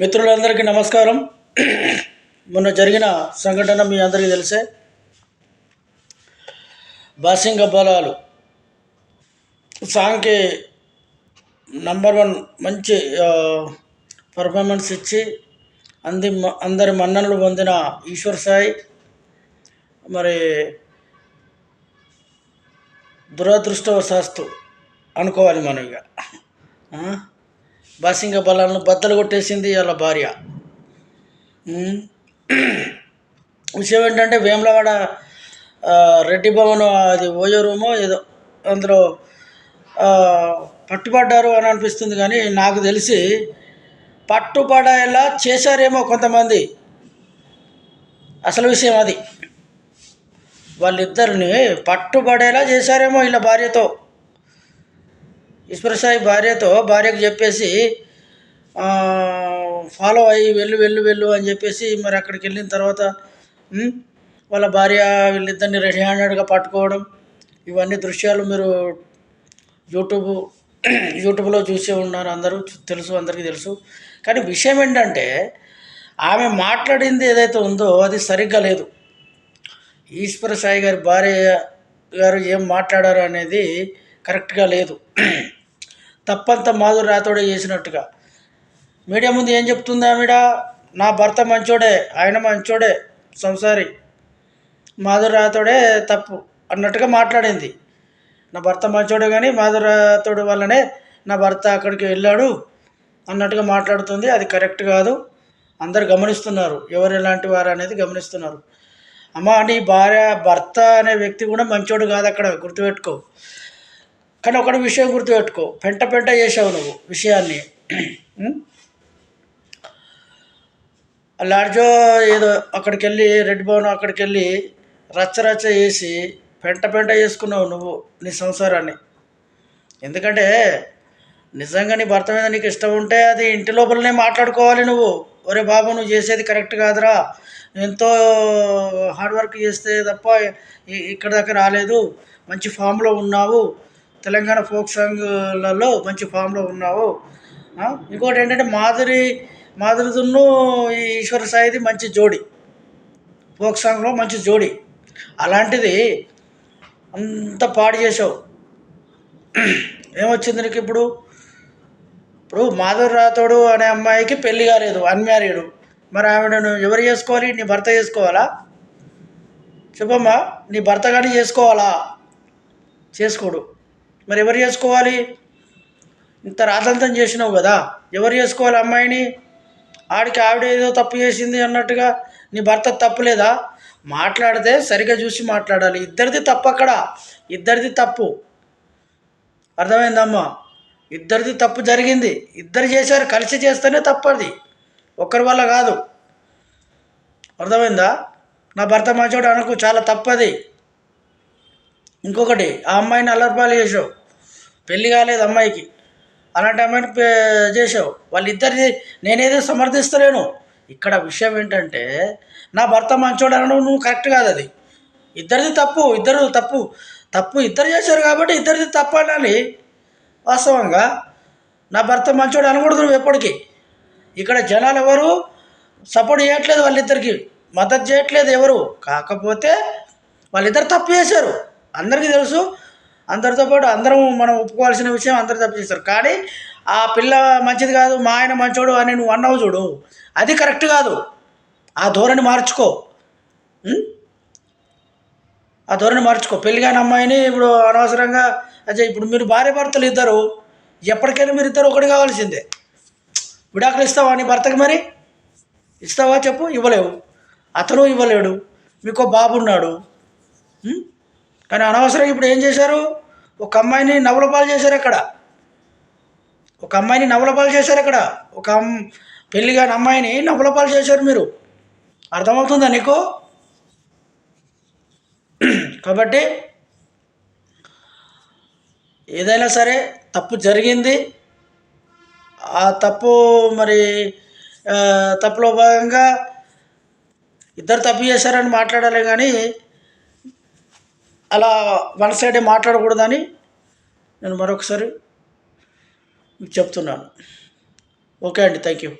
మిత్రులందరికీ నమస్కారం. మొన్న జరిగిన సంఘటన మీ అందరికీ తెలిసే. బాసింగ బలాలు సాంగ్కి #1 మంచి పర్ఫార్మెన్స్ ఇచ్చి అందరి మన్ననలు పొందిన ఈశ్వర్ సాయి మరి దురదృష్టవశాస్తు అనుకోవాలి మనం. ఇక బాసింగ బలాలను బద్దలు కొట్టేసింది వాళ్ళ భార్య. విషయం ఏంటంటే వేములవాడ రెడ్డి భవన్ అది ఓయో రూమో ఏదో అందులో పట్టుబడ్డారు అని అనిపిస్తుంది. కానీ నాకు తెలిసి పట్టుబడేలా చేశారేమో కొంతమంది. అసలు విషయం అది. వాళ్ళిద్దరిని పట్టుబడేలా చేశారేమో వీళ్ళ భార్యతో, ఈశ్వర సాయి భార్యకు చెప్పేసి ఫాలో అయ్యి వెళ్ళు అని చెప్పేసి మరి అక్కడికి వెళ్ళిన తర్వాత వాళ్ళ భార్య వీళ్ళిద్దరిని రెడీ హ్యాండెడ్గా పట్టుకోవడం, ఇవన్నీ దృశ్యాలు మీరు యూట్యూబ్లో చూసే ఉన్నారు, అందరికీ తెలుసు. కానీ విషయం ఏంటంటే ఆమె మాట్లాడింది ఏదైతే ఉందో అది సరిగ్గా లేదు. ఈశ్వర సాయి గారి భార్య గారు ఏం మాట్లాడారు అనేది కరెక్ట్గా లేదు. తప్పంతా మాధురి రాథోడే చేసినట్టుగా మీడియా ముందు ఏం చెప్తుంది ఆవిడ? నా భర్త మంచోడే, ఆయన మంచోడే, సంసారి, మాధురి రాథోడే తప్పు అన్నట్టుగా మాట్లాడింది. నా భర్త మంచోడే కానీ మాధురి రాథోడ్ వల్లనే నా భర్త అక్కడికి వెళ్ళాడు అన్నట్టుగా మాట్లాడుతుంది. అది కరెక్ట్ కాదు. అందరు గమనిస్తున్నారు, ఎవరు ఎలాంటి వారు అనేది గమనిస్తున్నారు. అమ్మ, నీ భర్త అనే వ్యక్తి కూడా మంచోడు కాదు, అక్కడ గుర్తుపెట్టుకో. కానీ ఒకటి విషయం గుర్తుపెట్టుకో, పెంట చేసావు నువ్వు విషయాన్ని. లాడ్జో ఏదో అక్కడికి వెళ్ళి రెడ్ భవన్ అక్కడికి వెళ్ళి రచ్చ చేసి పెంట చేసుకున్నావు నువ్వు నీ సంసారాన్ని. ఎందుకంటే నిజంగా నీ భర్త మీద నీకు ఇష్టం ఉంటే అది ఇంటి లోపలనే మాట్లాడుకోవాలి నువ్వు. ఒరే బాబు, నువ్వు చేసేది కరెక్ట్ కాదురా, ఎంతో హార్డ్ వర్క్ చేస్తే తప్ప ఇక్కడ దాకా రాలేదు, మంచి ఫామ్లో ఉన్నావు, తెలంగాణ ఫోక్ సాంగ్లలో మంచి ఫామ్లో ఉన్నావు. ఇంకోటి ఏంటంటే మాధురిదున్ను ఈ ఈశ్వర సాయిది మంచి జోడి, ఫోక్ సాంగ్లో మంచి జోడి. అలాంటిది అంత పాడు చేసావు. ఏమొచ్చింది నీకు ఇప్పుడు? మాధురి రాథోడ్ అనే అమ్మాయికి పెళ్ళి కాలేదు, అన్మ్యారీడు. మరి ఆవిడను ఎవరు చేసుకోవాలి? నీ భర్త చేసుకోవాలా? చెప్పమ్మా, నీ భర్త కానీ చేసుకోవాలా? చేసుకోడు. మరి ఎవరు చేసుకోవాలి? ఇంత రాతంతం చేసినావు కదా, ఎవరు చేసుకోవాలి అమ్మాయిని? ఆవిడ ఏదో తప్పు చేసింది అన్నట్టుగా నీ భర్త తప్పు లేదా? మాట్లాడితే సరిగ్గా చూసి మాట్లాడాలి. ఇద్దరిది తప్పు, అక్కడ ఇద్దరిది తప్పు. అర్థమైందమ్మా? ఇద్దరిది తప్పు జరిగింది, ఇద్దరు చేశారు, కలిసి చేస్తేనే తప్పు. అది ఒక్కరి వల్ల కాదు. అర్థమైందా? నా భర్త మంచోడు అనకు, చాలా తప్పది. ఇంకొకటి, ఆ అమ్మాయిని అల్లరిపాలు చేసావు, పెళ్ళి కాలేదు అమ్మాయికి, అలాంటి అమ్మాయిని చేసావు. వాళ్ళిద్దరిది నేనేదో సమర్థిస్తలేను. ఇక్కడ విషయం ఏంటంటే నా భర్త మంచోడు అనడం నువ్వు కరెక్ట్ కాదు. అది ఇద్దరిది తప్పు, ఇద్దరు చేశారు కాబట్టి ఇద్దరిది తప్పు అనాలి. వాస్తవంగా నా భర్త మంచోడు అనకూడదు నువ్వు ఎప్పటికీ. ఇక్కడ జనాలు ఎవరు సపోర్ట్ చేయట్లేదు, వాళ్ళిద్దరికి మద్దతు చేయట్లేదు ఎవరు. కాకపోతే వాళ్ళిద్దరు తప్పు చేశారు, అందరికీ తెలుసు. అందరితో పాటు అందరం మనం ఒప్పుకోవాల్సిన విషయం, అందరు తప్పు చేస్తారు. కానీ ఆ పిల్ల మంచిది కాదు, మా ఆయన మంచోడు అని నువ్వు అన్నావు చూడు, అది కరెక్ట్ కాదు. ఆ ధోరణి మార్చుకో. ఆ ధోరణి మార్చుకో. పెళ్ళిగాని అమ్మాయిని ఇప్పుడు అనవసరంగా అదే. ఇప్పుడు మీరు భార్య భర్తలు ఇద్దరు, ఎప్పటికైనా మీరు ఇద్దరు ఒకటి కావాల్సిందే. విడాకులు ఇస్తావా నీ భర్తకి? మరి ఇస్తావా చెప్పు? ఇవ్వలేవు, అతను ఇవ్వలేడు, మీకు బాబు ఉన్నాడు. కానీ అనవసరం ఇప్పుడు ఏం చేశారు? ఒక అమ్మాయిని నవలపాలు చేశారు అక్కడ, ఒక పెళ్ళిగాని అమ్మాయిని నవలపాలు చేశారు మీరు. అర్థమవుతుందా నీకు? కాబట్టి ఏదైనా సరే తప్పు జరిగింది. ఆ తప్పు మరి తప్పులో భాగంగా ఇద్దరు తప్పు చేశారని మాట్లాడాలి, కానీ అలా వన్ సైడే మాట్లాడకూడదని నేను మరొకసారి మీకు చెప్తున్నాను. ఓకే అండి, థ్యాంక్ యూ.